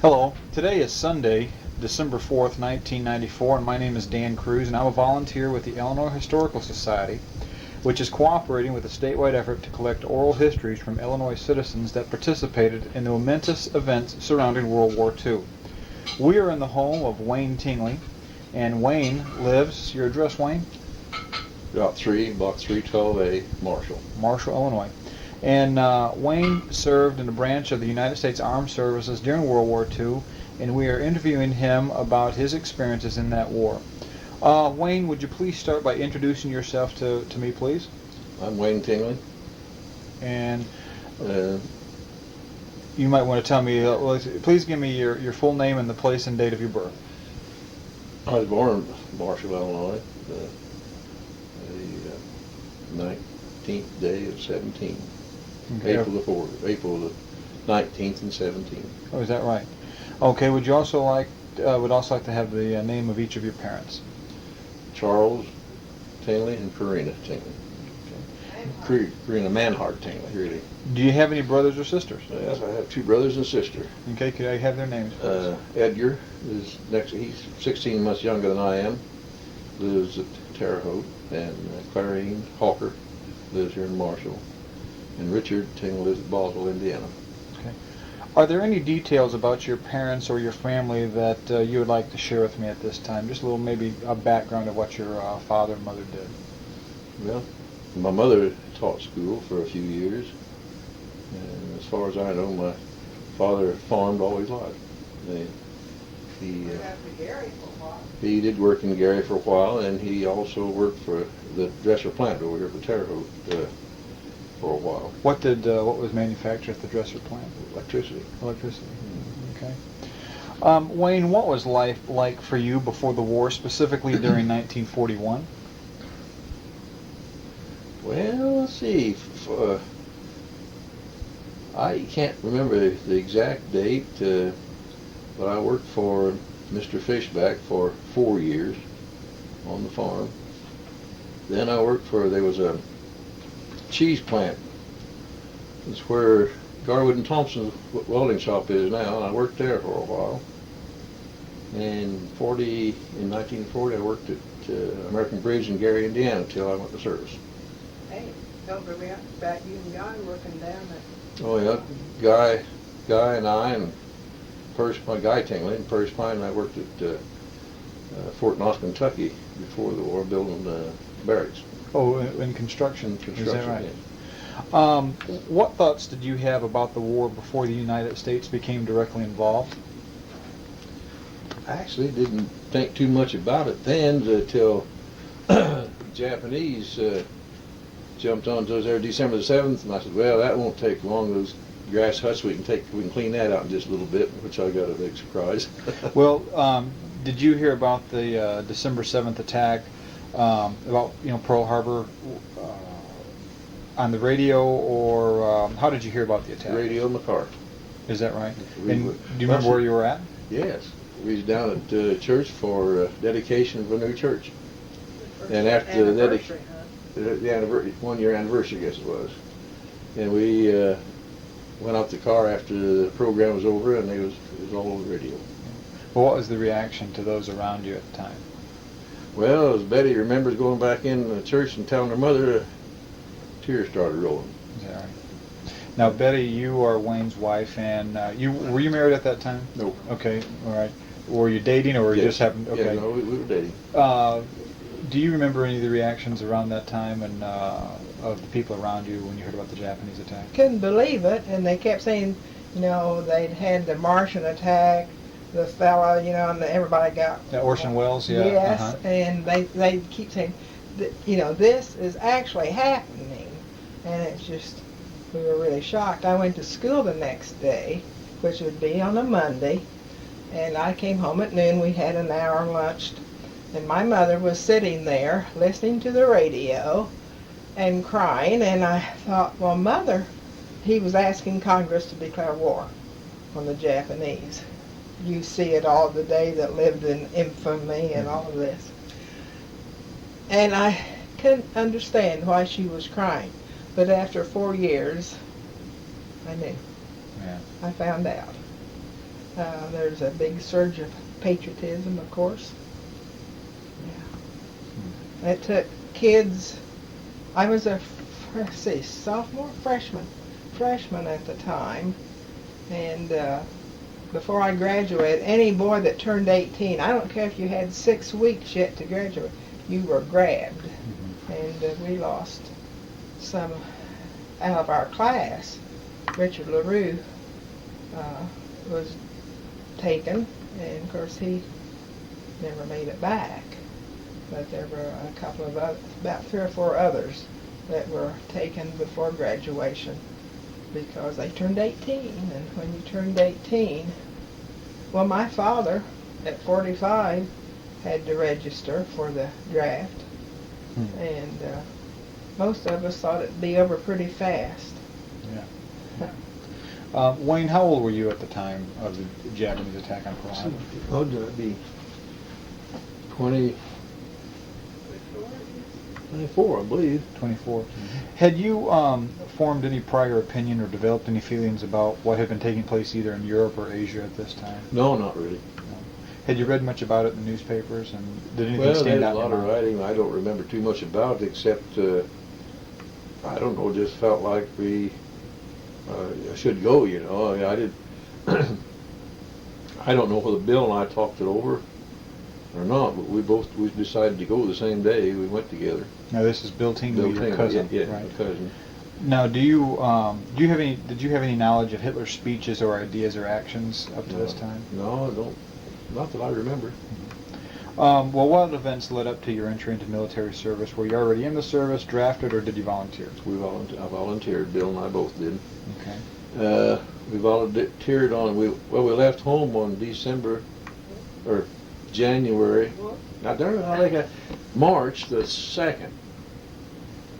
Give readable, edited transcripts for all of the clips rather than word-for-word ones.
Hello, today is Sunday, December 4th, 1994, and my name is Dan Cruz, and I'm a volunteer with the Illinois Historical Society, which is cooperating with a statewide effort to collect oral histories from Illinois citizens that participated in the momentous events surrounding World War II. We are in the home of Wayne Tingley, and Wayne lives, your address, Wayne? Block 312A, Marshall. Marshall, Illinois. And Wayne served in a branch of the United States Armed Services during World War II, and we are interviewing him about his experiences in that war. Wayne, would you please start by introducing yourself to me, please? I'm Wayne Tingley. And you might want to tell me, please give me your full name and the place and date of your birth. I was born in Marshall, Illinois, the 19th day of 17. Okay. April the 4th, April the 19th and 17th. Oh, is that right? Okay. Would you also like to have the name of each of your parents? Charles Tingley and Karina Tingley. Okay. Karina Manhart Tingley, really. Do you have any brothers or sisters? Yes, I have two brothers and a sister. Okay. Could I have their names, please? Edgar is next. He's 16 months younger than I am. Lives at Terre Haute, and Clarine Hawker lives here in Marshall. And Richard Tingley lives at Ballsville, Indiana. Okay. Are there any details about your parents or your family that you would like to share with me at this time? Just a little, maybe a background of what your father and mother did. Well, my mother taught school for a few years, and as far as I know, my father farmed all his life. He did work in Gary for a while, and he also worked for the dresser plant over here for Terre Haute for a while. What was manufactured at the dresser plant? Electricity. Electricity. Okay. Wayne, what was life like for you before the war, specifically during 1941? Well, let's see. I can't remember the exact date, but I worked for Mr. Fishback for 4 years on the farm. Then I worked there was a cheese plant. It's where Garwood and Thompson's welding shop is now, and I worked there for a while. And in 1940, I worked at American Bridge in Gary, Indiana, until I went to service. Hey, don't forget about you and Guy working down at... Oh yeah, Guy and I, and my Guy Tingley, and Percy Pine, and I worked at Fort Knox, Kentucky before the war, building barracks. Oh, in construction. Is that right? Yeah. What thoughts did you have about the war before the United States became directly involved? I actually didn't think too much about it then until Japanese jumped on those there December the 7th, and I said, well, that won't take long. Those grass huts, we can clean that out in just a little bit, which I got a big surprise. Well, did you hear about the December 7th attack? About Pearl Harbor on the radio, or how did you hear about the attack? Radio in the car. Is that right? And do you remember where you were at? Yes, we was down at church for dedication of a new church, and after the anniversary, 1 year anniversary, I guess it was, and we went out the car after the program was over, and it was all over the radio. Well, what was the reaction to those around you at the time? Well, as Betty remembers going back in the church and telling her mother, tears started rolling. Is that right? Now, Betty, you are Wayne's wife, and were you married at that time? No. Okay, all right. Were you dating, or Yes. just happened? Okay. Yeah, no, we were dating. Do you remember any of the reactions around that time, and of the people around you when you heard about the Japanese attack? Couldn't believe it, and they kept saying, they'd had the Martian attack, the fellow, and everybody got... Orson Welles, yeah. Yes, and they keep saying, this is actually happening, and it's just, we were really shocked. I went to school the next day, which would be on a Monday, and I came home at noon. We had an hour lunch, and my mother was sitting there listening to the radio and crying, and I thought, well, Mother, he was asking Congress to declare war on the Japanese. You see it all the day that lived in infamy and all of this. And I couldn't understand why she was crying. But after 4 years, I knew. Yeah. I found out. There's a big surge of patriotism, of course. Yeah. It took kids. I was a sophomore, freshman at the time, and before I graduated, any boy that turned 18, I don't care if you had 6 weeks yet to graduate, you were grabbed. And we lost some out of our class. Richard LaRue was taken, and of course he never made it back. But there were a couple of about 3 or 4 others that were taken before graduation because they turned 18. And when you turned 18, well, my father at 45 had to register for the draft, and most of us thought it'd be over pretty fast. Yeah. Wayne, how old were you at the time of the Japanese attack on Pearl Harbor? Oh, would it be 24, I believe. 24. Had you formed any prior opinion or developed any feelings about what had been taking place either in Europe or Asia at this time? No, not really. No. Had you read much about it in the newspapers, and did anything Well, stand there's out a lot in your of mind? writing. I don't remember too much about it, except I don't know. Just felt like we should go. You know, I did. I don't know whether Bill and I talked it over or not, but we decided to go the same day. We went together. Now this is Bill Tingley, your cousin, yeah, right? my cousin. Now, did you have any knowledge of Hitler's speeches or ideas or actions up to this time? No, I don't. Not that I remember. Well, what events led up to your entry into military service? Were you already in the service, drafted, or did you volunteer? I volunteered. Bill and I both did. Okay. We volunteered we left home on January. March the 2nd.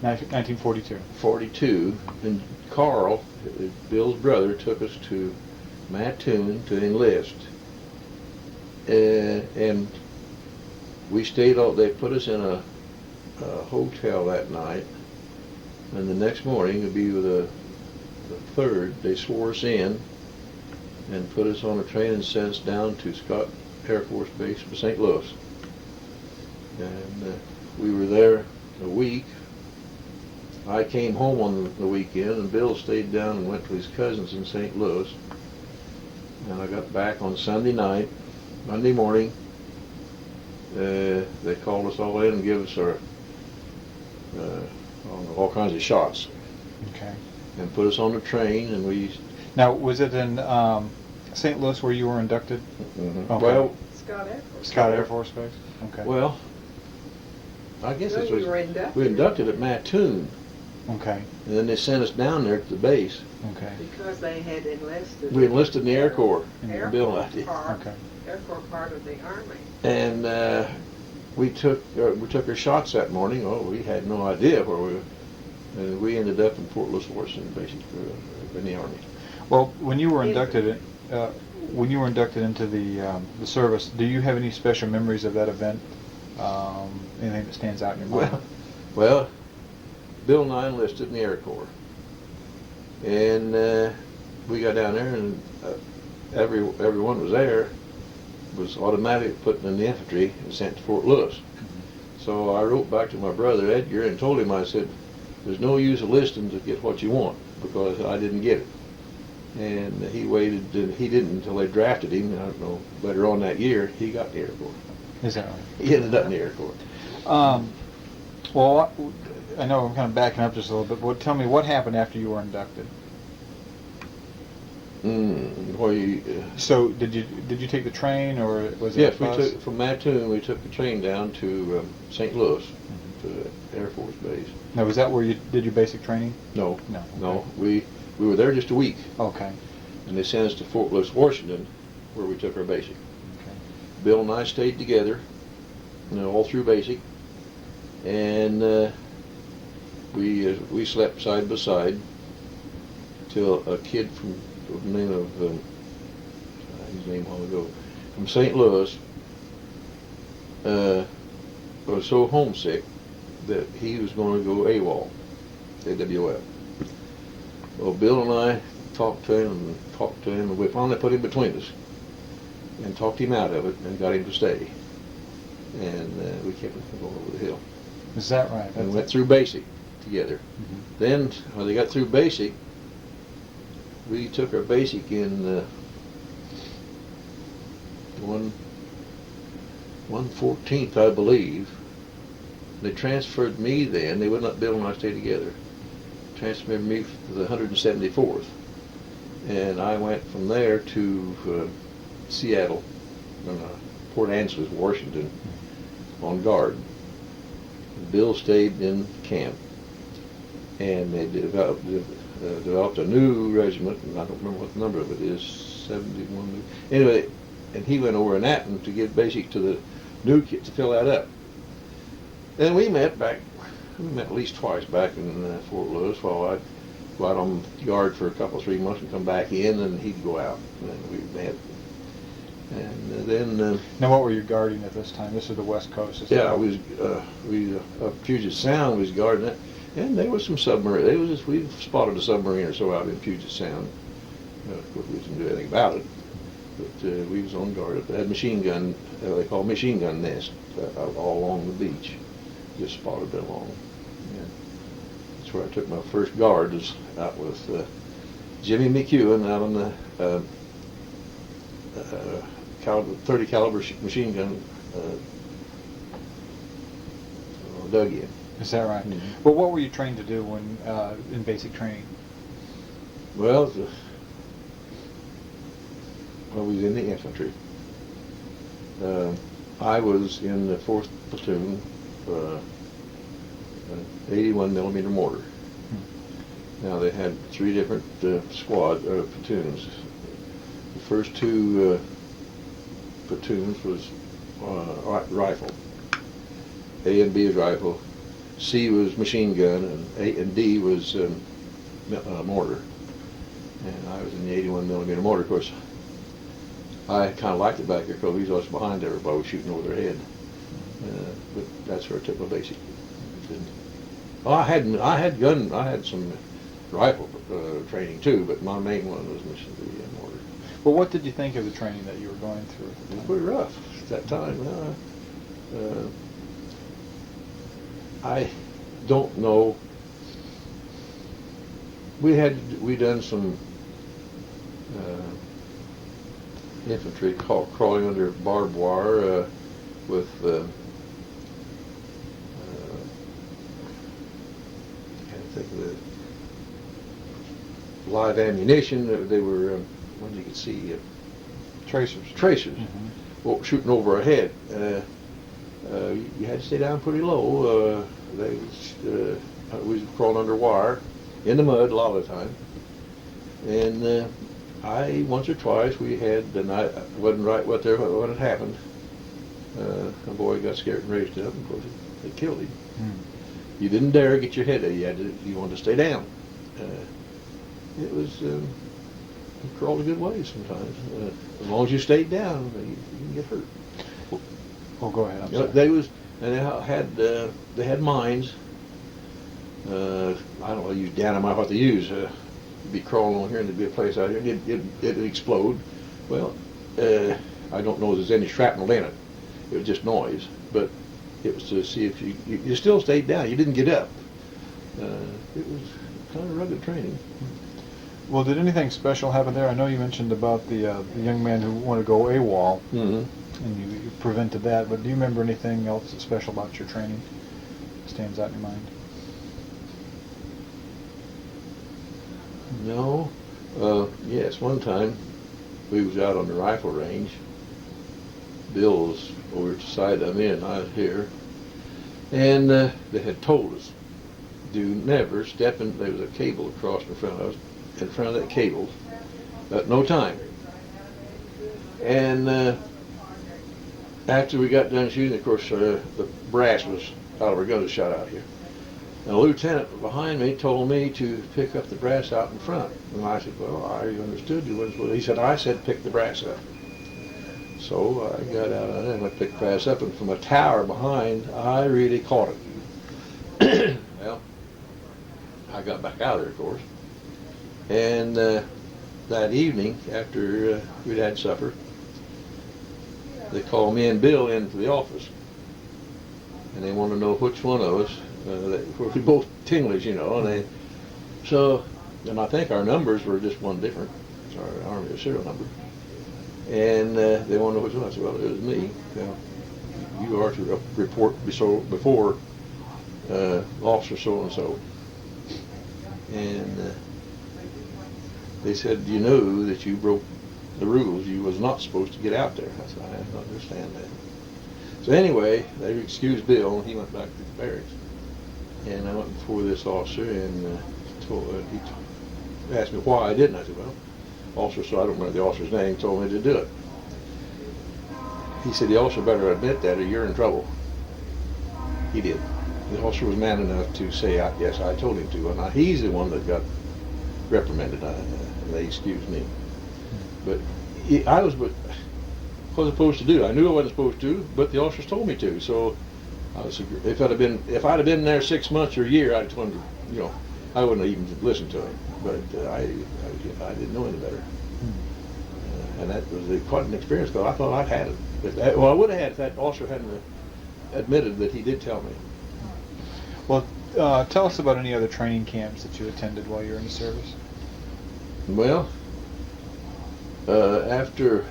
1942. 42, and Carl, Bill's brother, took us to Mattoon to enlist. And we stayed out. They put us in a hotel that night, and the next morning, it'd be the 3rd, they swore us in and put us on a train and sent us down to Scott Air Force Base for St. Louis. And we were there a week. I came home on the weekend, and Bill stayed down and went to his cousins in St. Louis. And I got back on Sunday night. Monday morning, they called us all in and gave us our all kinds of shots. Okay. And put us on the train, and we. Now, was it in St. Louis where you were inducted? Mm-hmm. Okay. Well, Scott Air Force Base. Okay. Well, I guess No, it you was. were inducted. We inducted at Mattoon, Okay. and then they sent us down there to the base. Okay. Because they had enlisted. We enlisted in the Air Corps. Air Bill Corps and I did. part, Okay. Air Corps part of the Army. And we took our shots that morning. Oh, we had no idea where we were. And we ended up in Fort Lewis, Washington, basically, in the Army. Well, when you were inducted, into the service, do you have any special memories of that event? Anything that stands out in your mind? Well, Bill and I enlisted in the Air Corps, and we got down there, and everyone was there. Was automatically put in the infantry and sent to Fort Lewis. Mm-hmm. So I wrote back to my brother Edgar and told him, I said, there's no use of listing to get what you want, because I didn't get it. And he waited, and he didn't until they drafted him. I don't know, later on that year, he got the Air Corps. Is that right? He ended up in the Air Corps. Well, I know I'm kind of backing up just a little bit, but tell me what happened after you were inducted. So did you take the train, or was it Yes, a bus? from Mattoon, we took the train down to St. Louis, to the Air Force Base. Now, was that where you did your basic training? No, No. Okay. no. We were there just a week, Okay. and they sent us to Fort Lewis, Washington, where we took our basic. Okay. Bill and I stayed together, all through basic, and we slept side by side till a kid from the name of his name long ago from St. Louis was so homesick that he was going to go AWOL, AWL. Well, Bill and I talked to him, and we finally put him between us. and talked him out of it and got him to stay. And we kept going over the hill. Is that right? And went through basic together. Then when they got through basic, we took our basic in 1/14th, I believe. They transferred me then. They would not Bill and I stay together. Transferred me to the 174th, and I went from there to Seattle, Port Angeles, Washington, on guard. Bill stayed in camp, and they developed a new regiment, and I don't remember what the number of it is, 71. Anyway, and he went over in Atten to give basic to the new kit to fill that up. Then we met at least twice back in Fort Lewis while I'd go out on guard for a couple, 3 months and come back in, and he'd go out, and then we met. And then... now, what were you guarding at this time? This is the West Coast. Yeah, we up Puget Sound was guarding it, and there was some submarine. We spotted a submarine or so out in Puget Sound. Of course, we didn't do anything about it, but we was on guard. They had machine gun, they call machine gun nest, all along the beach. Just spotted it along. And that's where I took my first guard. Was out with Jimmy McEwen out on the 30 caliber machine gun dug in. Is that right? Mm-hmm. Well, what were you trained to do when in basic training? Well, we was in the infantry. I was in the 4th platoon, 81 millimeter mortar. Now they had 3 different platoons. The first 2 platoons was rifle. A and B was rifle. C was machine gun, and A and D was mortar. And I was in the 81 millimeter mortar. Of course, I kind of liked it back there because we was always behind everybody, shooting over their head. But that's where I took my basic. I had some rifle training too, but my main one was machine gun mortar. Well, what did you think of the training that you were going through? It was pretty rough at that time. I don't know. We done some infantry crawling under barbed wire with can't think of the live ammunition. They were what you could see. Tracers. Mm-hmm. Well, shooting over our head. You had to stay down pretty low. We was crawling under wire in the mud a lot of the time. And once or twice we had, and I wasn't right what had happened. A boy got scared and raised up, and of course they killed him. You didn't dare get your head up. You wanted to stay down. It was. You crawled a good ways sometimes. As long as you stayed down, you didn't get hurt. Oh, go ahead. I'm sorry. They had mines. I don't know, use dynamite, what they use. You'd be crawling on here, and there'd be a place out here, and it'd explode. Well, I don't know if there's any shrapnel in it. It was just noise, but it was to see if you still stayed down. You didn't get up. It was kind of rugged training. Well, did anything special happen there? I know you mentioned about the young man who wanted to go AWOL, and you prevented that, but do you remember anything else special about your training that stands out in your mind? No. Yes, one time we was out on the rifle range. Bill was over to the side of me, and I was here. And they had told us, do never step in, there was a cable across in front of us, in front of that cable, at no time. And after we got done shooting, of course, the brass was out of our gun was shot out here. And a lieutenant behind me told me to pick up the brass out in front. And I said, well, I understood you. He said, I said pick the brass up. So I got out of there and I picked the brass up, and from a tower behind, I really caught it. Well, I got back out of there, of course. And that evening, after we'd had supper, they called me and Bill into the office, and they want to know which one of us. We're both Tingleys, you know, and I think our numbers were just one different. It's our Army serial number. And they want to know which one. I said, well, it was me. You are to report before officer so-and-so. And they said, you know that you broke the rules. You was not supposed to get out there. I said, I don't understand that. So anyway, they excused Bill, and he went back to the barracks. And I went before this officer, and he asked me why I didn't. I said, well, officer, so I don't remember the officer's name, told me to do it. He said, the officer better admit that or you're in trouble. He did. The officer was man enough to say, yes, I told him to. And he's the one that got reprimanded, and they excused me. But I was what I was supposed to do. I knew I wasn't supposed to, but the officers told me to. So if I'd have been there 6 months or a year, I'd told him, you know, I wouldn't have even listened to him. But I didn't know any better. And that was quite an experience, because I thought I'd had it. Well, I would have had if that officer hadn't admitted that he did tell me. Well, tell us about any other training camps that you attended while you were in the service. Well, after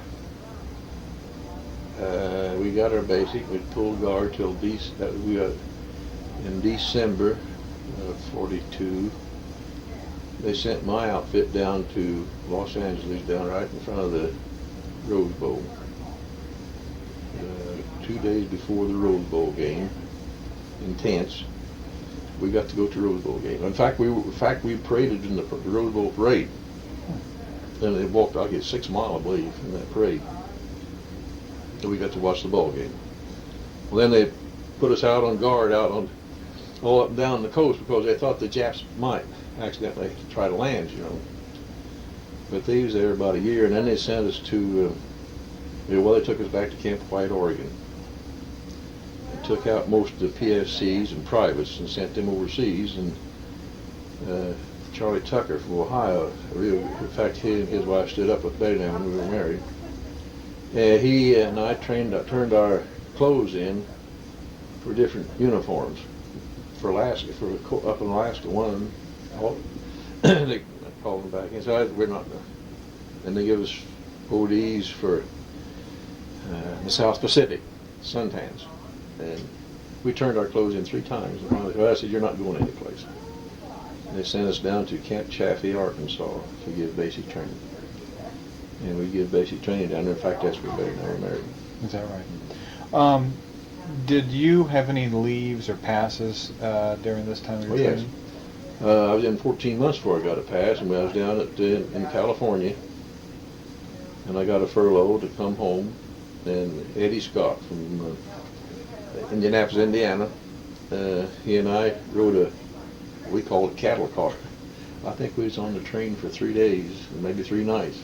we got our basic, we pulled guard till in December of '42. They sent my outfit down to Los Angeles, down right in front of the Rose Bowl. 2 days before the Rose Bowl game, intense. We got to go to Rose Bowl game. In fact, we paraded in the Rose Bowl parade. And they walked, I guess, 6 miles, I believe, in that parade. So we got to watch the ball game. Well, then they put us out on guard, all up and down the coast, because they thought the Japs might accidentally try to land, you know. But they was there about a year, and then they sent us to, they took us back to Camp White, Oregon. They took out most of the PFCs and privates and sent them overseas, and Charlie Tucker from Ohio, in fact, he and his wife stood up with Betty when we were married. He and I turned our clothes in for different uniforms. For Alaska, up in Alaska, they called them back in. So we're not, and they give us ODs for the South Pacific, suntans, and we turned our clothes in 3 times. And I said, "You're not going anyplace." They sent us down to Camp Chaffee, Arkansas, to give basic training. And we give basic training down there. In fact, that's where Betty and I were married. Is that right? Did you have any leaves or passes during this time of your training? Yes. I was in 14 months before I got a pass, and I was down in California, and I got a furlough to come home. And Eddie Scott from Indianapolis, Indiana, he and I rode we called it cattle car. I think we was on the train for 3 days, maybe 3 nights.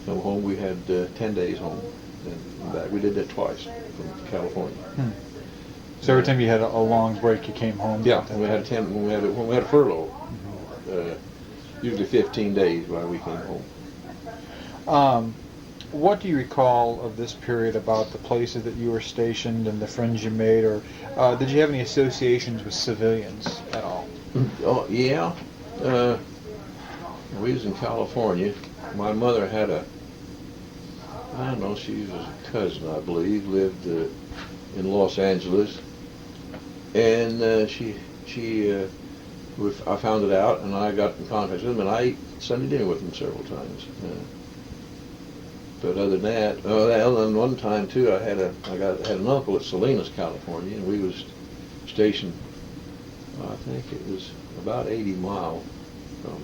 Come home, we had 10 days home, and back. We did that twice from California. So every time you had a long break, you came home. Yeah, when we had a furlough, usually 15 days while we came home. What do you recall of this period about the places that you were stationed and the friends you made, or did you have any associations with civilians at all? Oh, yeah. We was in California. My mother had I don't know, she was a cousin, I believe, lived in Los Angeles. And I found it out, and I got in contact with him, and I ate Sunday dinner with him several times. But other than that, other than one time too, I had an uncle at Salinas, California, and we was stationed, I think it was about 80 miles from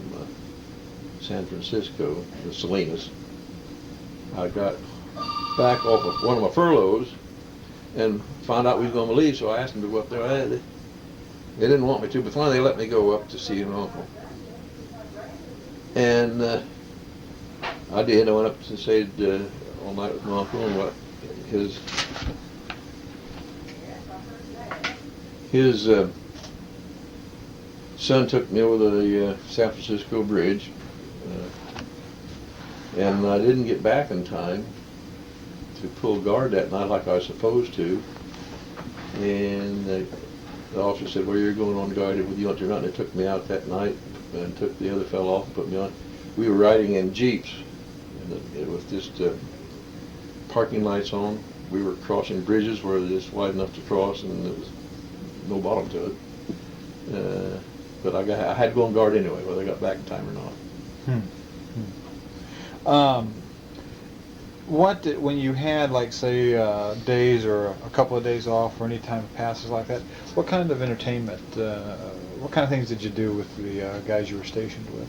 San Francisco to Salinas. I got back off of one of my furloughs and found out we was going to leave, so I asked them to go up there. They didn't want me to, but finally they let me go up to see an uncle. And I did. I went up and stayed all night with my uncle, and his son took me over the San Francisco Bridge, and I didn't get back in time to pull guard that night like I was supposed to. And the officer said, well, you're going on guard with you on your mountain. They took me out that night and took the other fellow off and put me on. We were riding in Jeeps, and it was just parking lights on. We were crossing bridges where it was wide enough to cross, and there was no bottom to it. But I had to go on guard anyway, whether I got back in time or not. When you had, like, say, days or a couple of days off or any time passes like that, what kind of entertainment, what kind of things did you do with the guys you were stationed with?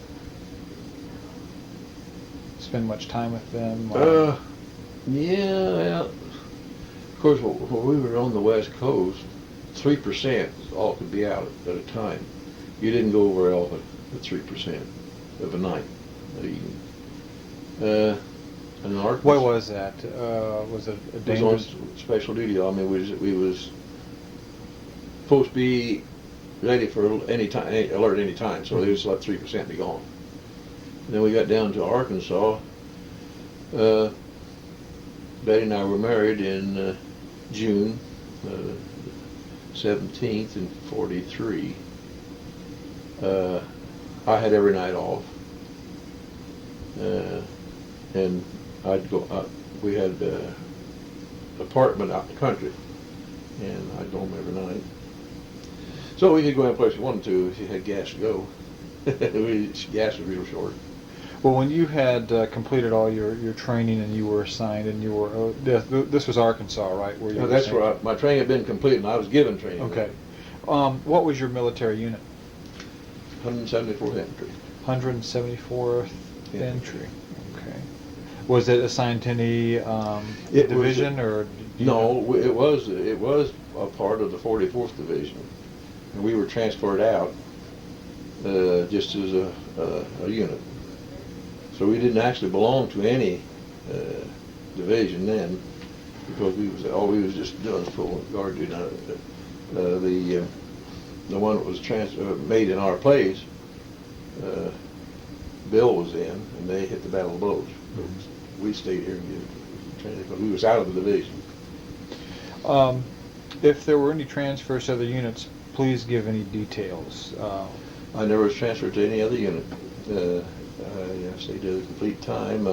Spend much time with them? Yeah. Of course, when we were on the West Coast, 3% all could be out at a time. You didn't go over elephant at 3% of a night. And what was that? Was it a dangerous? It was on special duty. I mean, we was supposed to be ready for any time, alert any time. So they just let 3% be gone. And then we got down to Arkansas. Betty and I were married in June 17th in '43. I had every night off, and I'd go out. We had an apartment out in the country, and I'd go home every night. So we could go any place we wanted to if you had gas to go. Gas was real short. Well, when you had completed all your training and you were assigned and you were, this was Arkansas, right? Where you No, were that's assigned? where my training had been completed, and I was given training. Okay. What was your military unit? 174th Infantry. 174th Infantry. Okay. Was it assigned to any division or? No, it was a part of the 44th Division, and we were transferred out just as a unit. So we didn't actually belong to any division then, because we was just doing full guard duty. The one that was made in our place, Bill was in, and they hit the Battle of Blows. We stayed here and did training because we was out of the division. If there were any transfers to other units, please give any details. I never was transferred to any other unit. I stayed there the complete time.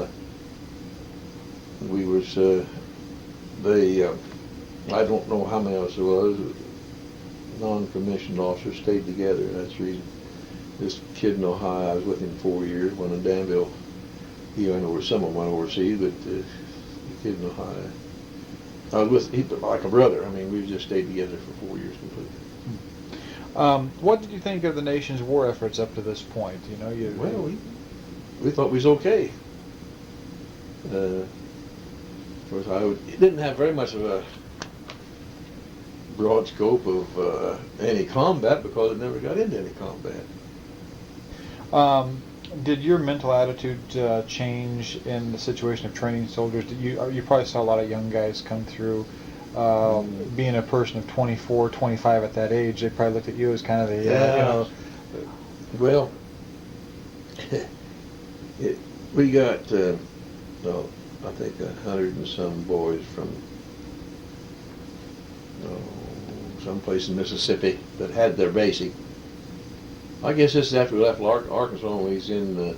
We was I don't know how many of us there was. Non-commissioned officers stayed together. That's the reason. This kid in Ohio, I was with him 4 years. When in Danville, he went over. Some of them went overseas, but the kid in Ohio, I was with. He was like a brother. I mean, we just stayed together for 4 years completely. What did you think of the nation's war efforts up to this point? You know, Well, we thought we was okay. Of course, it didn't have very much of a broad scope of any combat because it never got into any combat. Did your mental attitude change in the situation of training soldiers? You probably saw a lot of young guys come through. Being a person of 24, 25 at that age, they probably looked at you as kind of the, Well, we got, I think 100 and some boys from someplace in Mississippi that had their basic. I guess this is after we left Arkansas and we was in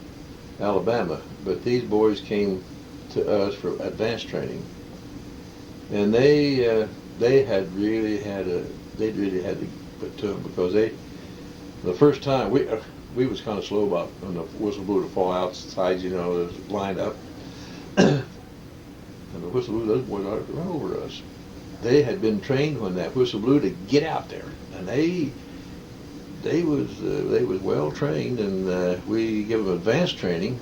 Alabama, but these boys came to us for advanced training, and they really had to put to them because the first time we was kind of slow about when the whistle blew to fall outside, it was lined up, and the whistle blew, those boys ought to run over us. They had been trained when that whistle blew to get out there, and they was well trained, and we give them advanced training,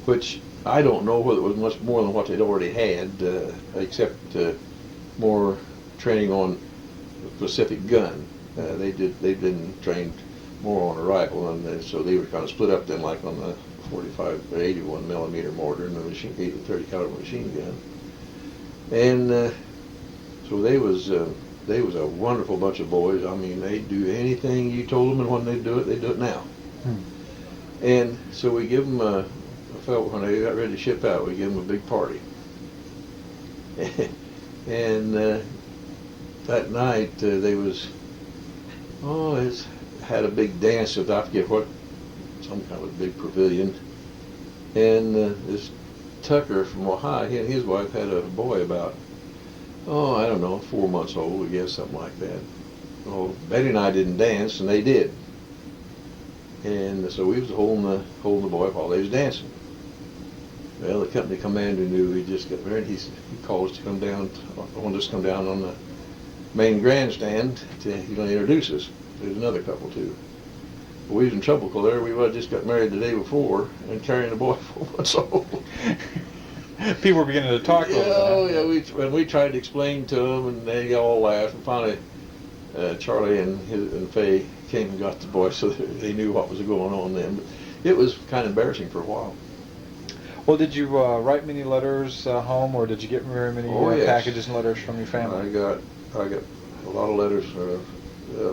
which I don't know whether it was much more than what they'd already had, except more training on the specific gun. They'd been trained more on a rifle, and so they were kind of split up then, like on the 45 or 81 millimeter mortar and the 30 caliber machine gun, and so they was a wonderful bunch of boys. I mean, they'd do anything you told them, and when they'd do it now. And so we give them when they got ready to ship out, we give them a big party. And that night they was, it's had a big dance at, I forget what, some kind of a big pavilion. And this Tucker from Ohio, he and his wife had a boy about, I don't know, 4 months old, I guess, something like that. Well, Betty and I didn't dance, and they did. And so we was holding the boy while they was dancing. Well, the company commander knew he just got married. He called us to come down, wanted us to come down on the main grandstand to, introduce us. There's another couple too. But we was in trouble because there we was, just got married the day before and carrying a boy 4 months old. People were beginning to talk. When we tried to explain to them, and they all laughed. And finally, Charlie and Faye came and got the boy, so they knew what was going on then. But it was kind of embarrassing for a while. Well, did you write many letters home, or did you get very many yes. packages and letters from your family? I got a lot of letters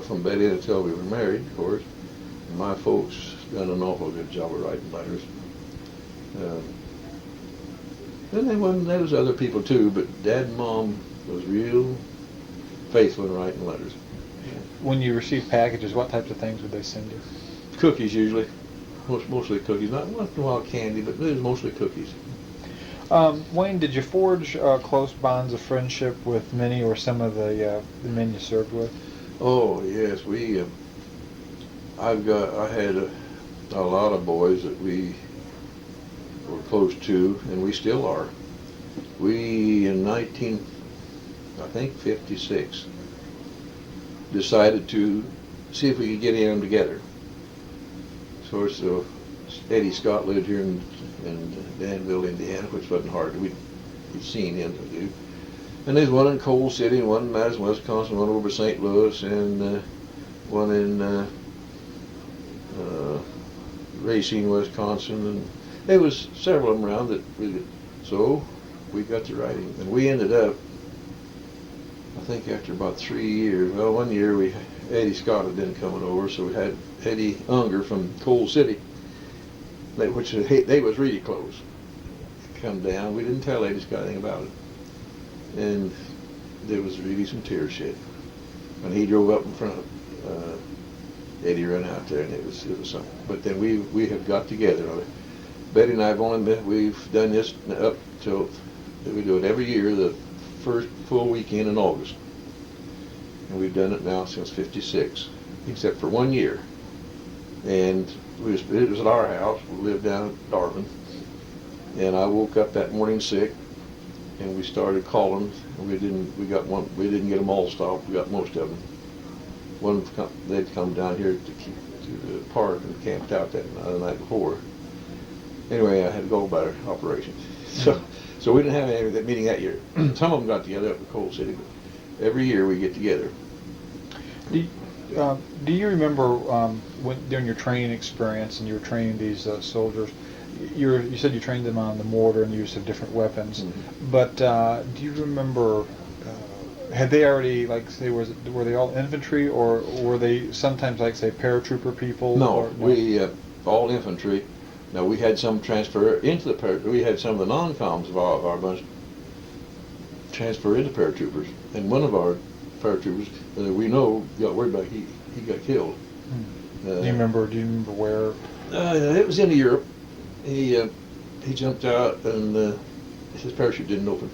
from Betty until we were married, of course. And my folks done an awful good job of writing letters. Then there was other people too, but Dad and Mom was real faithful in writing letters. When you received packages, what types of things would they send you? Cookies usually. Mostly cookies. Not once in a while candy, but it was mostly cookies. Wayne, did you forge close bonds of friendship with many or some of the men you served with? Oh yes, I had a lot of boys that we were close to, and we still are. We in 1956 decided to see if we could get them together. So Eddie Scott lived here in Danville, Indiana, which wasn't hard. We'd seen him to do. And there's one in Coal City, and one in Madison, Wisconsin, one over St. Louis, and one in Racine, Wisconsin, and there was several of them around that so we got to writing, and we ended up, I think after about 3 years, well, 1 year Eddie Scott had been coming over, so we had Eddie Unger from Coal City, which they was really close, come down. We didn't tell Eddie Scott anything about it, and there was really some tears shed when he drove up in front. Eddie ran out there, and it was something. But then we have got together. Betty and I we've done this up till, we do it every year, the first full weekend in August. And we've done it now since '56, except for 1 year. And it was at our house. We lived down at Darwin. And I woke up that morning sick, and we started calling. And we didn't get them all stopped. We got most of them. They'd come down here to the park and camped out the night before. Anyway, I had a gallbladder operation, so we didn't have any of that meeting that year. Some of them got together up in Coal City, but every year we get together. Do you remember during your training experience and you were training these soldiers? You said you trained them on the mortar and the use of different weapons, mm-hmm. But do you remember? Had they already, were they all infantry, or were they sometimes, say, paratrooper people? No, we all infantry. Now, we had some transfer into the we had some of the non-coms of our bunch transfer into paratroopers, and one of our paratroopers we know got word back he got killed. Do you remember where? It was in Europe. He jumped out and his parachute didn't open.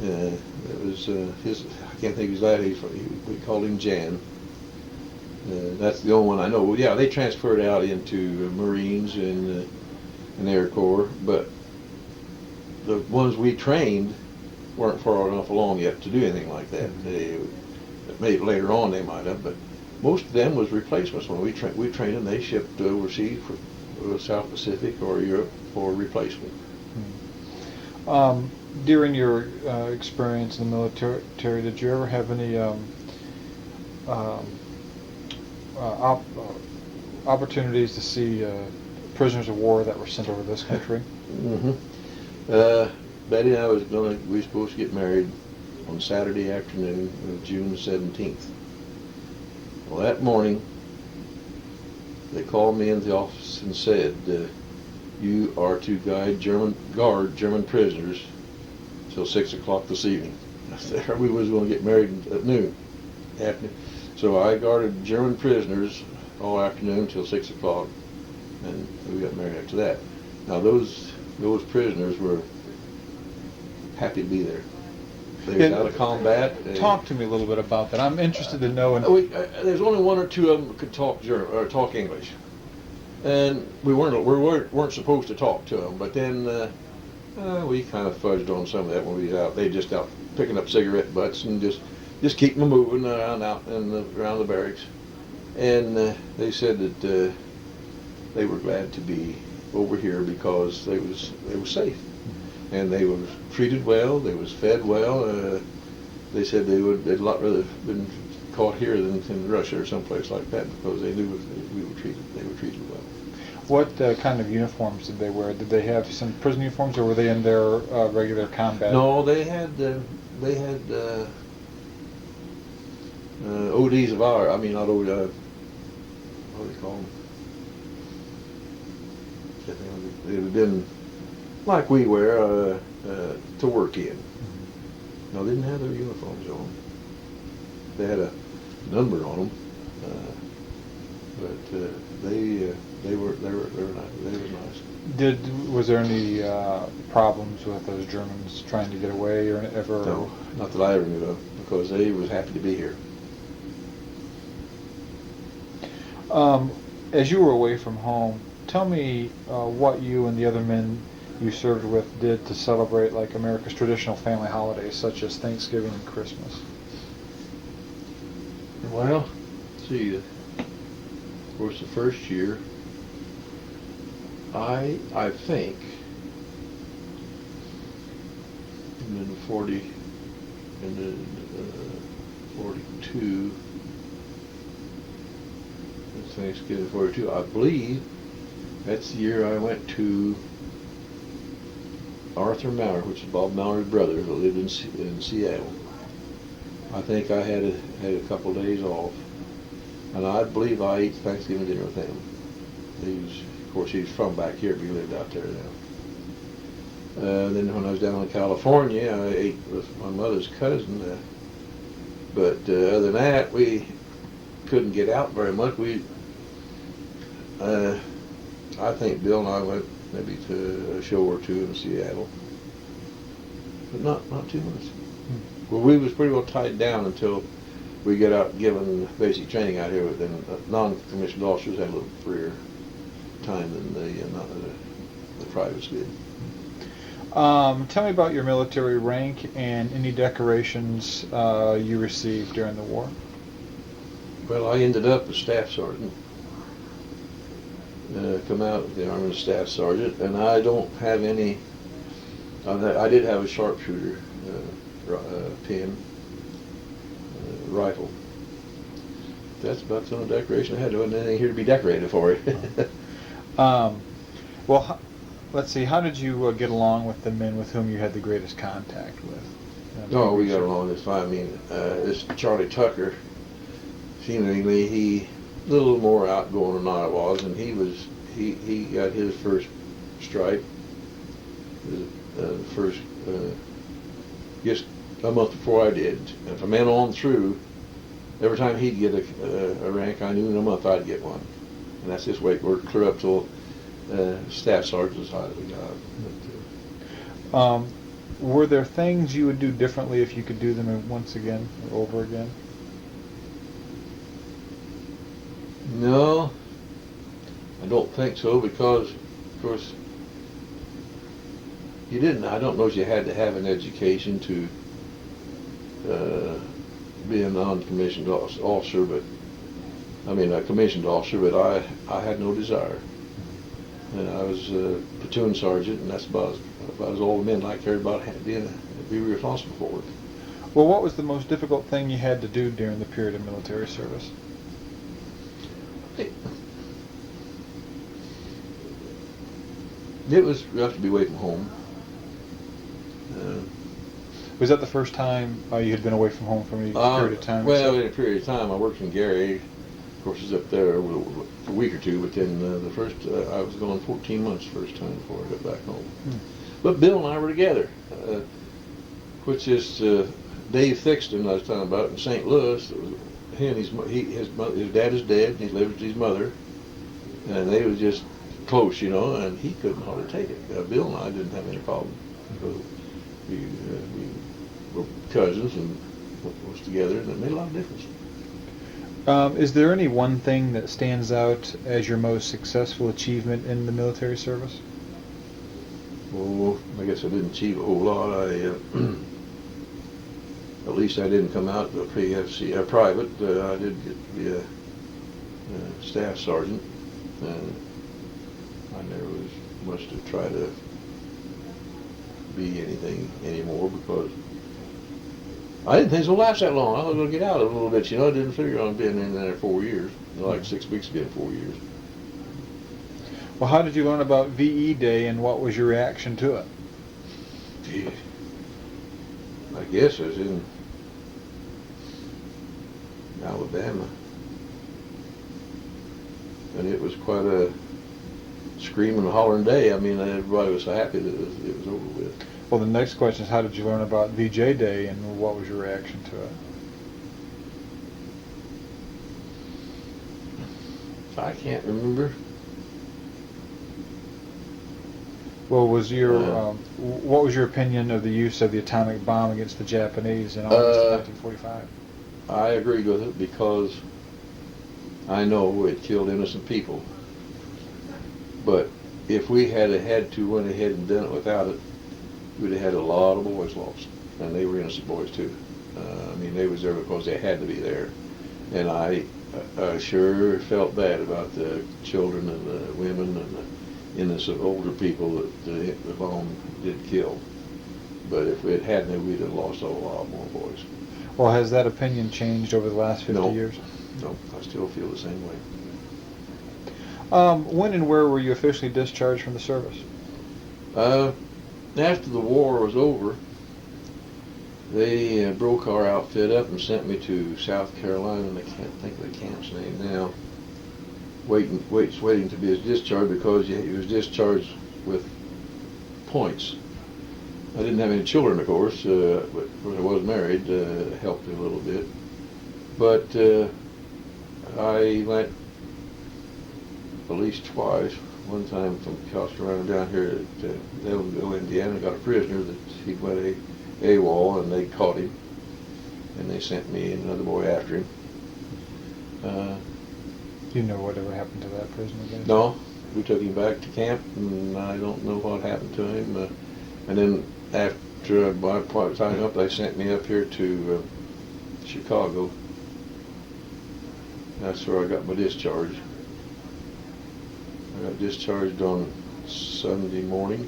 It was his. I can't think of his last name. We called him Jan. That's the only one I know. Well, yeah, they transferred out into Marines and Air Corps, but the ones we trained weren't far enough along yet to do anything like that. Maybe later on they might have, but most of them was replacements. When we trained them, they shipped overseas for South Pacific or Europe for replacement. During your experience in the military, did you ever have any opportunities to see prisoners of war that were sent over this country? Mm-hmm. Betty and I we were supposed to get married on Saturday afternoon of June 17th. Well, that morning, they called me into the office and said, you are to guard German prisoners till 6 o'clock this evening. We was going to get married at noon. So I guarded German prisoners all afternoon till 6 o'clock, and we got married after that. Now those prisoners were happy to be there. They was out of combat. Talk to me a little bit about that. I'm interested to know. There's only one or two of them that could talk German or talk English, and we weren't supposed to talk to them. But then we kind of fudged on some of that when we was out. They just out picking up cigarette butts and just keep them moving around around the barracks. And they said that they were glad to be over here because they was safe. And they was treated well. They was fed well. They said they'd a lot rather been caught here than in Russia or someplace like that because they knew they were treated well. What kind of uniforms did they wear? Did they have some prison uniforms, or were they in their regular combat? No, they had ODs of our. I mean, not OD. What do they call them? They would have been like we wear to work in. No, they didn't have their uniforms on. They had a number on them, but they were nice. Was there any problems with those Germans trying to get away or ever? No, not that I ever knew of, because they was happy to be here. As you were away from home, tell me what you and the other men you served with did to celebrate like America's traditional family holidays such as Thanksgiving and Christmas. Well, see, of course, the first year, I think, in the 42, Thanksgiving 42, I believe that's the year I went to Arthur Maurer, which is Bob Maurer's brother, who lived in Seattle. I think I had a couple of days off, and I believe I ate Thanksgiving dinner with him. Of course, he's from back here, but he lived out there now. Then when I was down in California, I ate with my mother's cousin. But other than that, we couldn't get out very much. I think Bill and I went maybe to a show or two in Seattle, but not too much. Well, we was pretty well tied down until we got out given basic training out here. But then non-commissioned officers had a little freer time than the privates did. Tell me about your military rank and any decorations you received during the war. Well, I ended up a staff sergeant. Come out of the Army as staff sergeant, and I don't have any. I did have a sharpshooter pin rifle. That's about the only decoration I had. There wasn't anything here to be decorated for it. Well, let's see. How did you get along with the men with whom you had the greatest contact with? No, we got along just fine. I mean, this Charlie Tucker, seemingly he a little more outgoing than I was, and he got his first stripe. First, just a month before I did. And from then on through, every time he'd get a rank, I knew in a month I'd get one. And that's just the way it worked, clear up till staff sergeant as high as we got. Were there things you would do differently if you could do them once again or over again? No, I don't think so, because, of course, you didn't. I don't know if you had to have an education to be a non-commissioned officer, but I mean a commissioned officer. But I had no desire, and I was a platoon sergeant, and that's about as all the men like cared about be responsible for it. Well, what was the most difficult thing you had to do during the period of military service? It was rough to be away from home. Was that the first time you had been away from home for any period of time? Well, in a period of time, I worked in Gary. Of course, I was up there for a week or two, but then the first, I was gone 14 months first time before I got back home. But Bill and I were together. which is Dave Thixton I was talking about in St. Louis. He and his dad is dead, and he lived with his mother, and they was just close, you know, and he couldn't hardly take it. Bill and I didn't have any problem because we were cousins and was together, and it made a lot of difference. Is there any one thing that stands out as your most successful achievement in the military service? Well, I guess I didn't achieve a whole lot. At least I didn't come out a PFC, a private. I did get to be a staff sergeant. I never was much to try to be anything anymore because I didn't think it was going to last that long. I was going to get out a little bit, you know. I didn't figure on being in there 4 years. Like 6 weeks being 4 years. Well, how did you learn about VE Day, and what was your reaction to it? Gee, I guess I was in Alabama, and it was quite a screaming and hollering day. I mean, everybody was so happy that it was over with. Well, the next question is, how did you learn about VJ Day, and what was your reaction to it? I can't remember. Well, what was your opinion of the use of the atomic bomb against the Japanese in August of 1945? I agreed with it because I know it killed innocent people. But if we had to went ahead and done it without it, we'd have had a lot of boys lost, and they were innocent boys too. I mean, they was there because they had to be there, and I sure felt bad about the children and the women and the innocent older people that the bomb did kill. But if it hadn't, we'd have lost a lot more boys. Well, has that opinion changed over the last 50 years? No, I still feel the same way. When and where were you officially discharged from the service? After the war was over, they broke our outfit up and sent me to South Carolina, and I can't think of the camp's name now. Waiting to be discharged because he was discharged with points. I didn't have any children, of course, but when I was married, it helped me a little bit. But I went at least twice. One time from Carolina down here to Evansville, Indiana, got a prisoner that he went AWOL, and they caught him, and they sent me and another boy after him. Do you know whatever happened to that prisoner again? No, we took him back to camp, and I don't know what happened to him. And then after my time up, they sent me up here to Chicago. That's where I got my discharge. I got discharged on Sunday morning.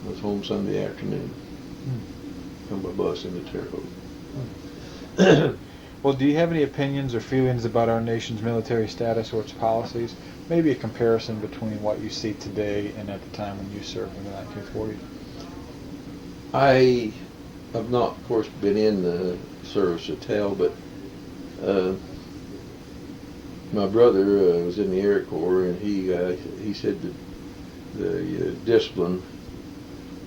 I was home Sunday afternoon. Come by bus into Terre Haute. Well, do you have any opinions or feelings about our nation's military status or its policies? Maybe a comparison between what you see today and at the time when you served in the 1940s. I have not, of course, been in the service to tell, but my brother was in the Air Corps, and he said that the discipline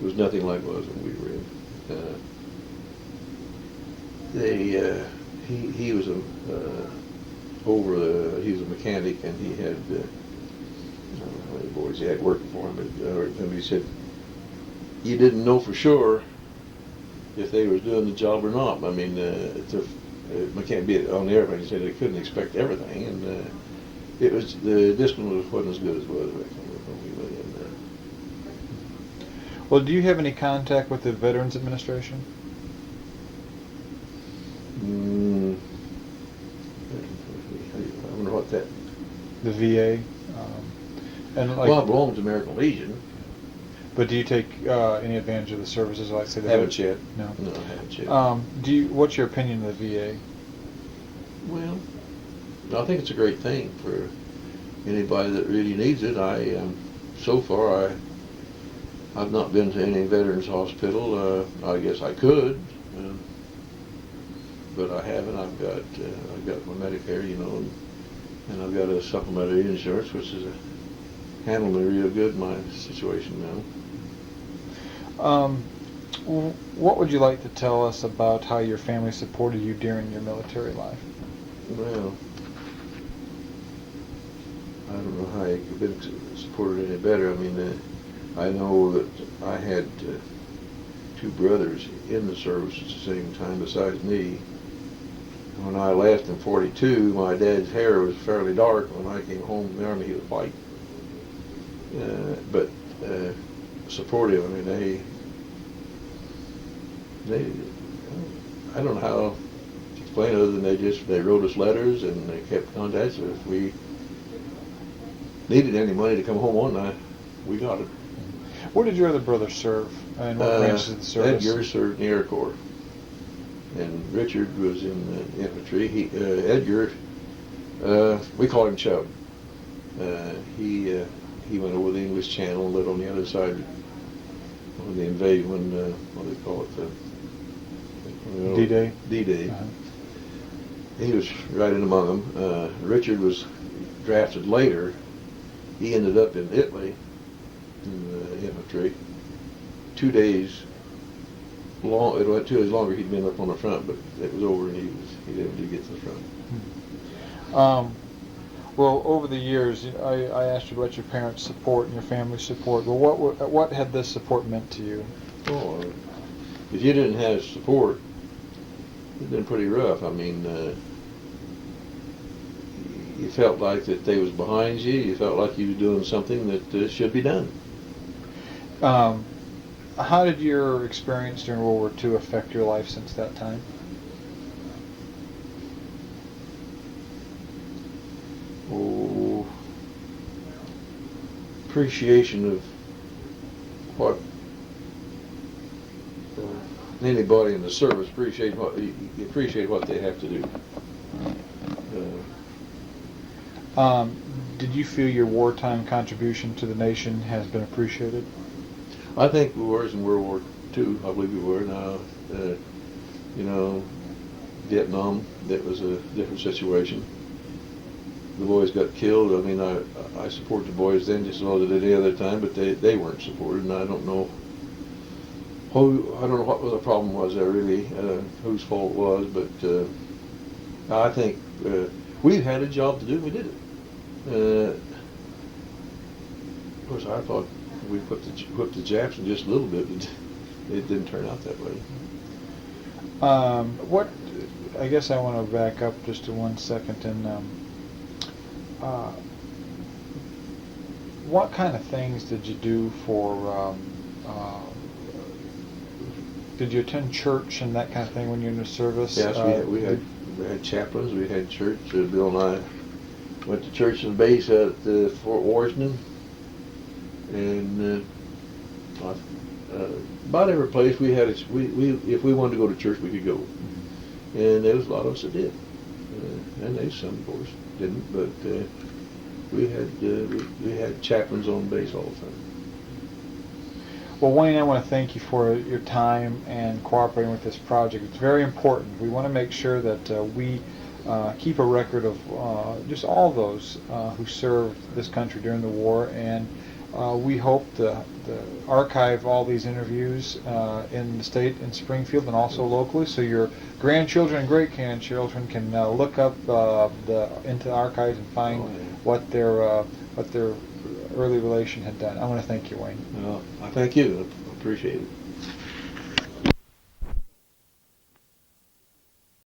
was nothing like it was when we were in. He was he was a mechanic, and he had I don't know how many boys he had working for him, but he said you didn't know for sure if they was doing the job or not. I mean, can't be on the airplane. He said they couldn't expect everything, and it was the discipline wasn't as good as it was when we went in there. Well, do you have any contact with the Veterans Administration? I wonder what that. The VA, and like. Well, I belong to the American Legion. But do you take any advantage of the services, like say the Haven't yet. No. No, I haven't yet. What's your opinion of the VA? Well, I think it's a great thing for anybody that really needs it. So far I've not been to any veterans hospital. I guess I could, but I haven't. I've got my Medicare, you know, and I've got a supplementary insurance, which is handling me real good in my situation now. What would you like to tell us about how your family supported you during your military life? Well, I don't know how I could have been supported any better. I mean, I know that I had two brothers in the service at the same time besides me. When I left in '42, my dad's hair was fairly dark. When I came home from the Army, he was white. But supportive. I mean, they, I don't know how to explain it other than they wrote us letters and they kept contact. So if we needed any money to come home on night, we got it. Where did your other brother serve, and what branches of the service? Edgar served in the Air Corps, and Richard was in the infantry. Edgar, we called him Chub. He went over the English Channel and lived on the other side of the invasion. What do they call it? D-Day. D-Day. He was right in among them. Richard was drafted later. He ended up in Italy in the infantry. 2 days long. It went 2 days longer. He'd been up on the front, but it was over, and he didn't get to the front. Well, over the years, I asked you about your parents' support and your family's support. Well, what had this support meant to you? Oh, if you didn't have support, it'd been pretty rough. I mean, you felt like that they was behind you. You felt like you were doing something that should be done. How did your experience during World War II affect your life since that time? Oh, appreciation of what anybody in the service appreciate what they have to do. Did you feel your wartime contribution to the nation has been appreciated? I think we were in World War II. I believe we were. Now, Vietnam, that was a different situation. The boys got killed. I mean, I support the boys then just as well as I did any other time, but they weren't supported, and I don't know what the problem was there really, whose fault it was, but I think we had a job to do. We did it. Of course, I thought we whipped the Japs in just a little bit, but it didn't turn out that way. I guess I want to back up just to 1 second and what kind of things did you do for did you attend church and that kind of thing when you were in the service? Yes, we had chaplains, we had church. Bill and I went to church and base at Fort Washington, and about every place we had if we wanted to go to church, we could go, and there was a lot of us that did, and there's some, of course, didn't, but we had chaplains on base all the time. Well, Wayne, I want to thank you for your time and cooperating with this project. It's very important. We want to make sure that we keep a record of just all those who served this country during the war, and we hope to archive all these interviews in the state, in Springfield, and also locally, so your grandchildren and great-grandchildren can look up into the archives and find what their early relation had done. I want to thank you, Wayne. Well, I thank you. I appreciate it.